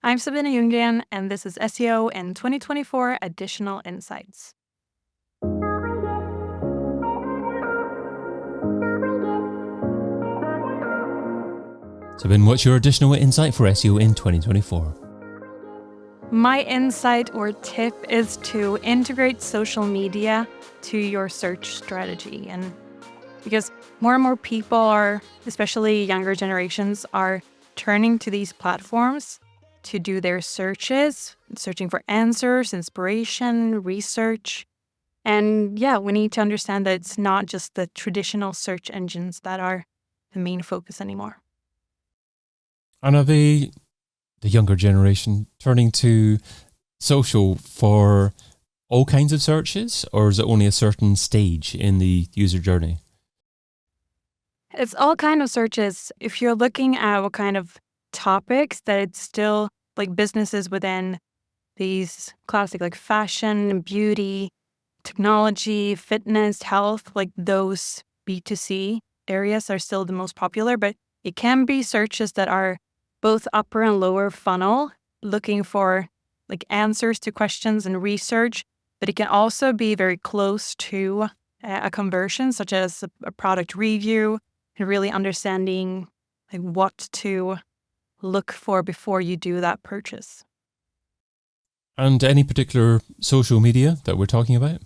I'm Sabine Ljunggren, and this is SEO in 2024 Additional Insights. Sabine, what's your additional insight for SEO in 2024? My insight or tip is to integrate social media to your search strategy. And because more and more people are, especially younger generations, are turning to these platforms to do their searches, searching for answers, inspiration, research. And yeah, we need to understand that it's not just the traditional search engines that are the main focus anymore. And are the younger generation turning to social for all kinds of searches, or is it only a certain stage in the user journey? It's all kind of searches. If you're looking at what kind of topics, that it's still like businesses within these classic like fashion, beauty, technology, fitness, health, like those B2C areas are still the most popular, but it can be searches that are both upper and lower funnel, looking for like answers to questions and research, but it can also be very close to a conversion, such as a product review, and really understanding like what to look for before you do that purchase. And any particular social media that we're talking about?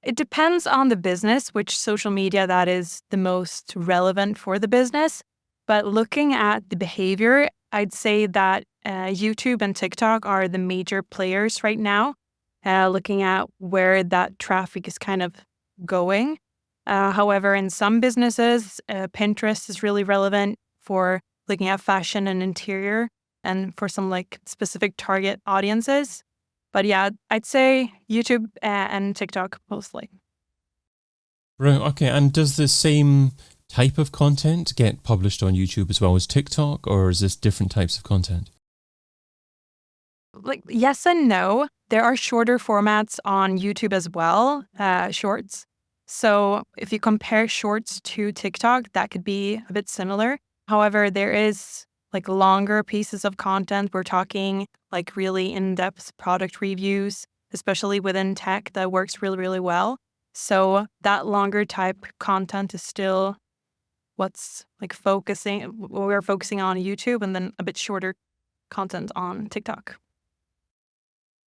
It depends on the business, which social media that is the most relevant for the business. But looking at the behavior, I'd say that YouTube and TikTok are the major players right now, looking at where that traffic is kind of going. However, in some businesses, Pinterest is really relevant for looking at fashion and interior and for some like specific target audiences. But yeah, I'd say YouTube and TikTok mostly. Right, okay. And does the same type of content get published on YouTube as well as TikTok, or is this different types of content? Like yes and no. There are shorter formats on YouTube as well, shorts. So if you compare shorts to TikTok, that could be a bit similar. However, there is like longer pieces of content. We're talking like really in-depth product reviews, especially within tech, that works really, really well. So that longer type content is still what's like we're focusing on YouTube, and then a bit shorter content on TikTok.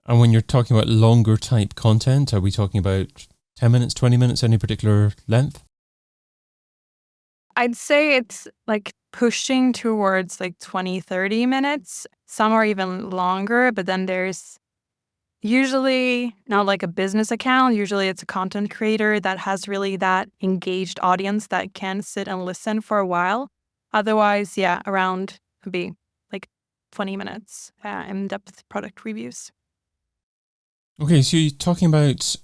And when you're talking about longer type content, are we talking about 10 minutes, 20 minutes, any particular length? I'd say it's like pushing towards like 20, 30 minutes. Some are even longer, but then there's usually not like a business account. Usually it's a content creator that has really that engaged audience that can sit and listen for a while. Otherwise, yeah, around could be like 20 minutes in-depth product reviews. Okay, so you're talking about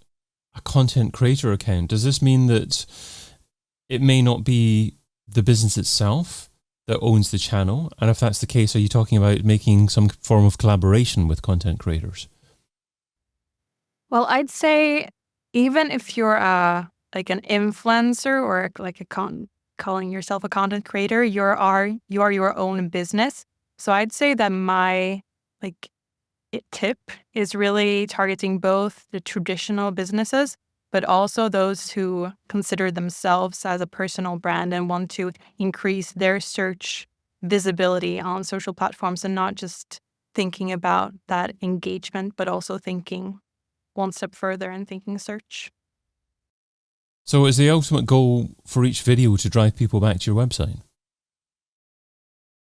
a content creator account. Does this mean that it may not be the business itself that owns the channel? And if that's the case, are you talking about making some form of collaboration with content creators? Well, I'd say even if you're like an influencer or like calling yourself a content creator, you are your own business. So I'd say that my tip is really targeting both the traditional businesses, but also those who consider themselves as a personal brand and want to increase their search visibility on social platforms, and not just thinking about that engagement, but also thinking one step further and thinking search. So is the ultimate goal for each video to drive people back to your website?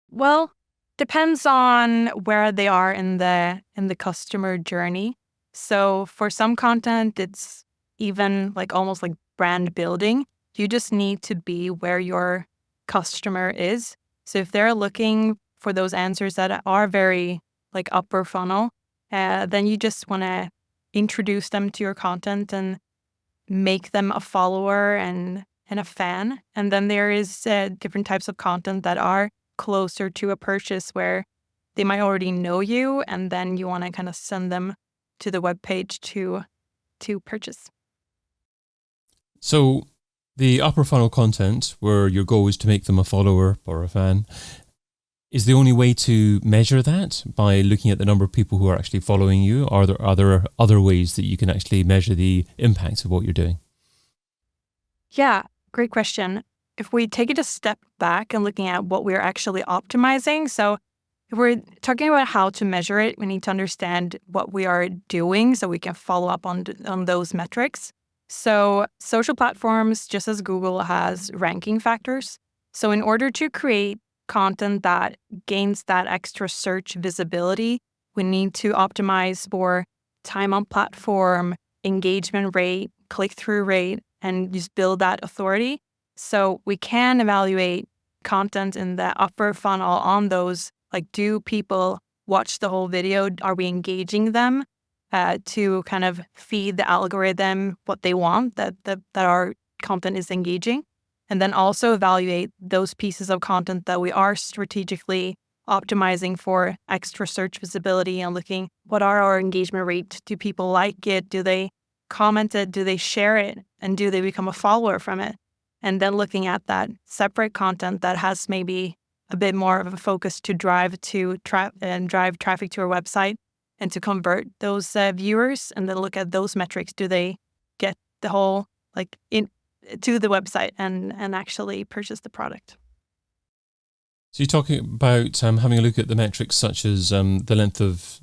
Well, depends on where they are in the customer journey. So for some content, it's even like almost like brand building. You just need to be where your customer is. So if they're looking for those answers that are very like upper funnel, then you just want to introduce them to your content and make them a follower and a fan. And then there is different types of content that are closer to a purchase where they might already know you, and then you want to kind of send them to the webpage to purchase. So the upper funnel content, where your goal is to make them a follower or a fan, Is the only way to measure that by looking at the number of people who are actually following you? Or are there other ways that you can actually measure the impact of what you're doing? Yeah, great question. If we take it a step back and looking at what we're actually optimizing, so if we're talking about how to measure it, we need to understand what we are doing so we can follow up on those metrics. So social platforms, just as Google, has ranking factors. So in order to create content that gains that extra search visibility, we need to optimize for time on platform, engagement rate, click-through rate, and just build that authority. So we can evaluate content in the upper funnel on those. Like, do people watch the whole video? Are we engaging them to kind of feed the algorithm what they want, that our content is engaging? And then also evaluate those pieces of content that we are strategically optimizing for extra search visibility and looking what are our engagement rate? Do people like it? Do they comment it? Do they share it? And do they become a follower from it? And then looking at that separate content that has maybe a bit more of a focus to drive traffic to our website and to convert those viewers, and then look at those metrics. Do they get the whole to the website and actually purchase the product? So you're talking about having a look at the metrics such as the length of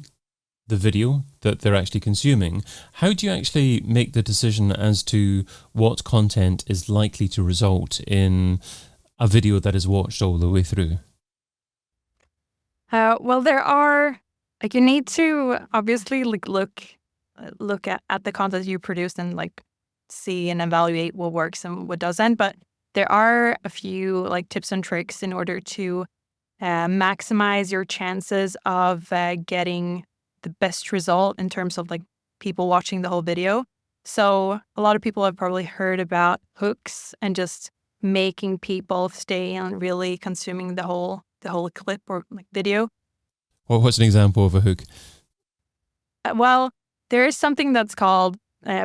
the video that they're actually consuming. How do you actually make the decision as to what content is likely to result in a video that is watched all the way through? Well, there are, you need to obviously look at the content you produce and see and evaluate what works and what doesn't. But there are a few tips and tricks in order to maximize your chances of getting the best result in terms of people watching the whole video. So a lot of people have probably heard about hooks and just making people stay on really consuming the whole clip or video. Well, what's an example of a hook? Well, there is something that's called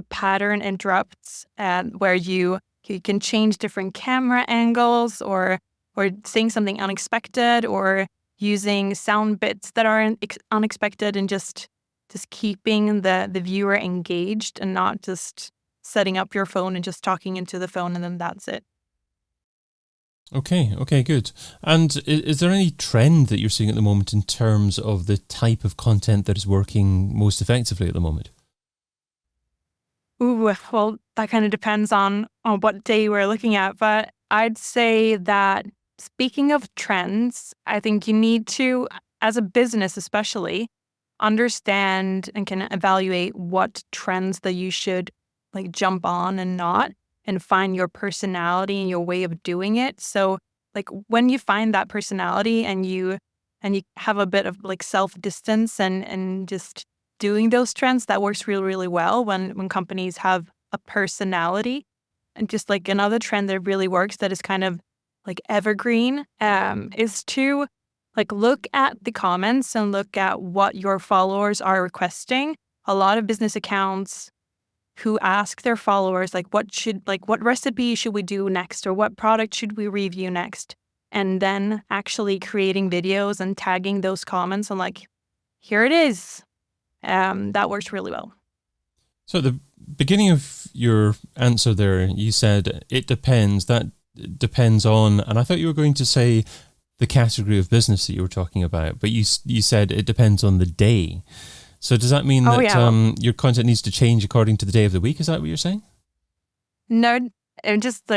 pattern interrupts, where you can change different camera angles or saying something unexpected or using sound bits that are unexpected, and just keeping the viewer engaged and not just setting up your phone and just talking into the phone and then that's it. Okay, good. And is there any trend that you're seeing at the moment in terms of the type of content that is working most effectively at the moment? Ooh, well, that kind of depends on what day we're looking at. But I'd say that, speaking of trends, I think you need to, as a business especially, understand and can evaluate what trends that you should jump on and not, and find your personality and your way of doing it. So when you find that personality and you have a bit of self-distance and just doing those trends, that works really, really well when companies have a personality. And just another trend that really works, that is kind of evergreen, is to look at the comments and look at what your followers are requesting. A lot of business accounts who ask their followers what recipe should we do next, or what product should we review next, and then actually creating videos and tagging those comments and here it is. That works really well. So at the beginning of your answer there, you said it depends. That depends on, and I thought you were going to say the category of business that you were talking about, but you said it depends on the day. So does that mean that your content needs to change according to the day of the week? Is that what you're saying? No, just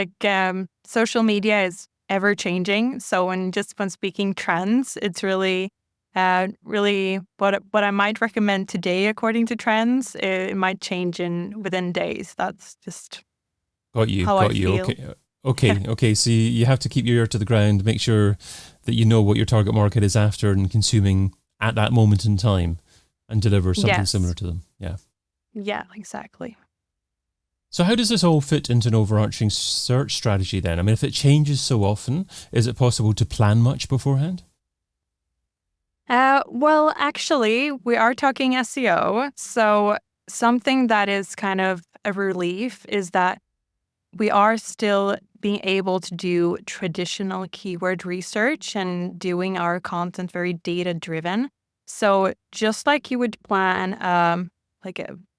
social media is ever changing. So when speaking trends, it's really what I might recommend today according to trends, it might change within days. That's just how I feel. Okay. So you have to keep your ear to the ground, make sure that you know what your target market is after and consuming at that moment in time, and deliver something similar to them. Yeah, exactly. So how does this all fit into an overarching search strategy then? I mean, if it changes so often, is it possible to plan much beforehand? Well, actually, we are talking SEO. So something that is kind of a relief is that we are still being able to do traditional keyword research and doing our content very data-driven. So just like you would plan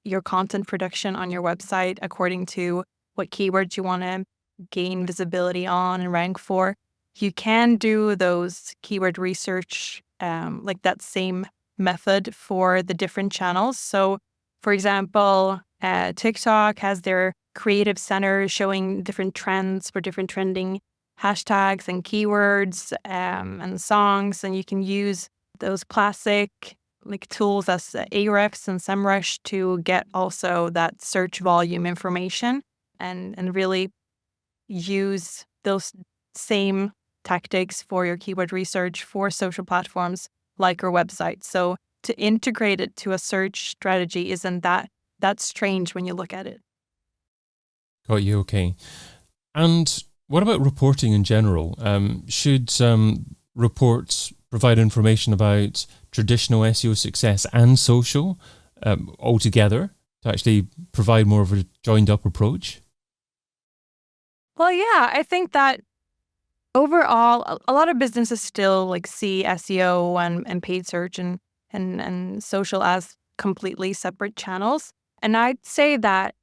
your content production on your website according to what keywords you want to gain visibility on and rank for, you can do those keyword research like that same method for the different channels. So, for example, TikTok has their creative center showing different trends for different trending hashtags and keywords and songs, and you can use those classic like tools as Ahrefs and SEMrush to get also that search volume information and really use those same tactics for your keyword research for social platforms like your website. So to integrate it to a search strategy isn't that strange when you look at it. Got you. Okay. And what about reporting in general? Should reports provide information about traditional SEO success and social altogether to actually provide more of a joined up approach? Well, yeah, I think that overall, a lot of businesses still like see SEO and paid search and social as completely separate channels. And I'd say that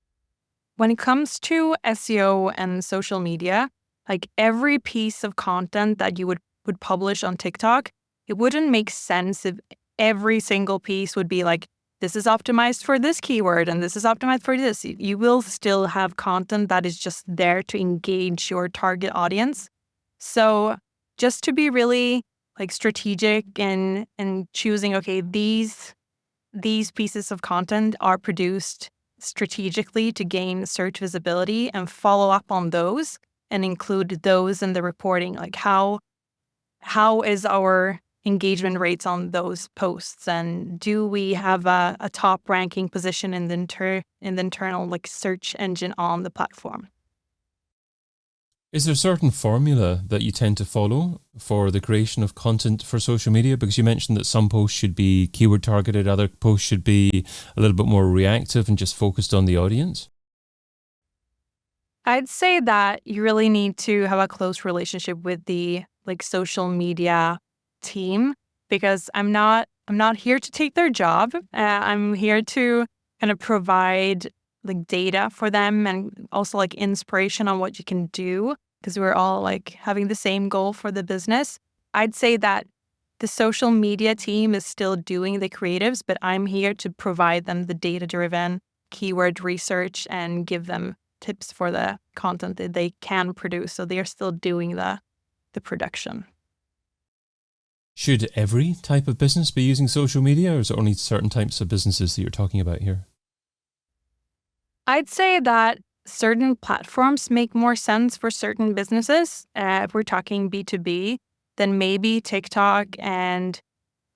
when it comes to SEO and social media, like every piece of content that you would publish on TikTok, it wouldn't make sense if every single piece would be like, this is optimized for this keyword and this is optimized for this. You will still have content that is just there to engage your target audience. So just to be really like strategic and choosing, okay, these pieces of content are produced strategically to gain search visibility and follow up on those and include those in the reporting. Like how is our engagement rates on those posts, and do we have a top ranking position in the internal like search engine on the platform? Is there a certain formula that you tend to follow for the creation of content for social media? Because you mentioned that some posts should be keyword targeted, other posts should be a little bit more reactive and just focused on the audience. I'd say that you really need to have a close relationship with the like social media team, because I'm not here to take their job. I'm here to kind of provide like data for them and also like inspiration on what you can do, because we're all like having the same goal for the business. I'd say that the social media team is still doing the creatives, but I'm here to provide them the data-driven keyword research and give them tips for the content that they can produce. So they are still doing the production. Should every type of business be using social media, or is it only certain types of businesses that you're talking about here? I'd say that certain platforms make more sense for certain businesses. If we're talking B2B, then maybe TikTok and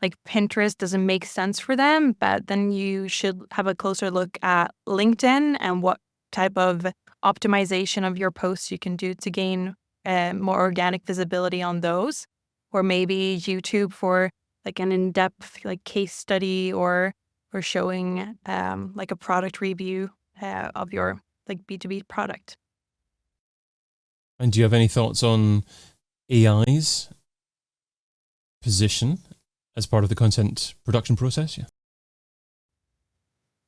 like Pinterest doesn't make sense for them, but then you should have a closer look at LinkedIn and what type of optimization of your posts you can do to gain more organic visibility on those. Or maybe YouTube for like an in-depth like case study or showing like a product review of your like B2B product. And do you have any thoughts on AI's position as part of the content production process? Yeah.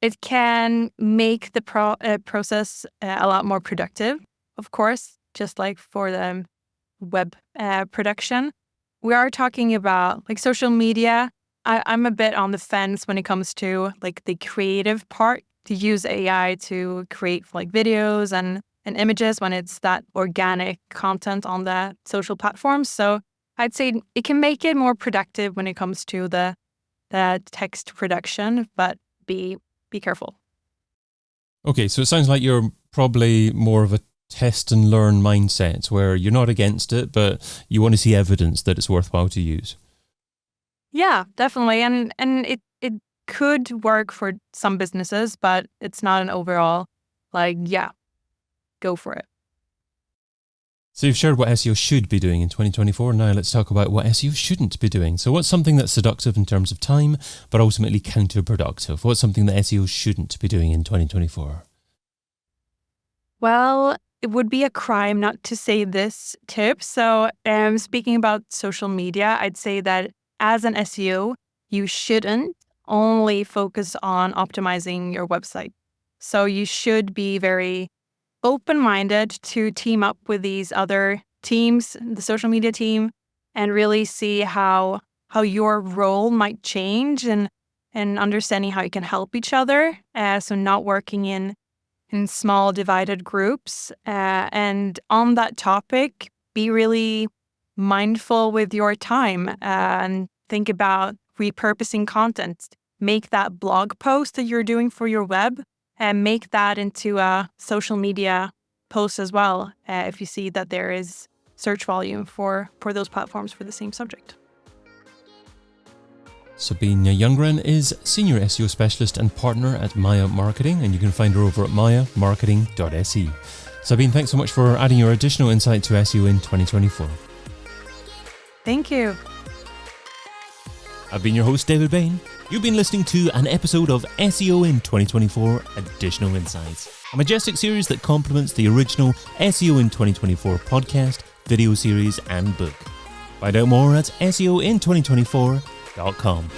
It can make the process a lot more productive, of course, just like for the web production. We are talking about like social media. I'm a bit on the fence when it comes to like the creative part, to use AI to create like videos and images when it's that organic content on the social platforms. So I'd say it can make it more productive when it comes to the text production, but be careful. Okay, so it sounds like you're probably more of a test and learn mindset, where you're not against it, but you want to see evidence that it's worthwhile to use. Yeah, definitely. And it could work for some businesses, but it's not an overall like, yeah, go for it. So you've shared what SEO should be doing in 2024. Now let's talk about what SEO shouldn't be doing. So what's something that's seductive in terms of time, but ultimately counterproductive? What's something that SEO shouldn't be doing in 2024? Well, it would be a crime not to say this tip. So speaking about social media, I'd say that as an SEO, you shouldn't only focus on optimizing your website. So you should be very open-minded to team up with these other teams, the social media team, and really see how your role might change and understanding how you can help each other. So not working in small divided groups. And on that topic, be really mindful with your time and think about repurposing content. Make that blog post that you're doing for your web and make that into a social media post as well if you see that there is search volume for those platforms for the same subject. Sabine Ljunggren is Senior SEO Specialist and Partner at Maya Marketing, and you can find her over at mayamarketing.se. Sabine, thanks so much for adding your additional insight to SEO in 2024. Thank you. I've been your host, David Bain. You've been listening to an episode of SEO in 2024 Additional Insights, a Majestic series that complements the original SEO in 2024 podcast, video series, and book. Find out more at SEOin2024.com.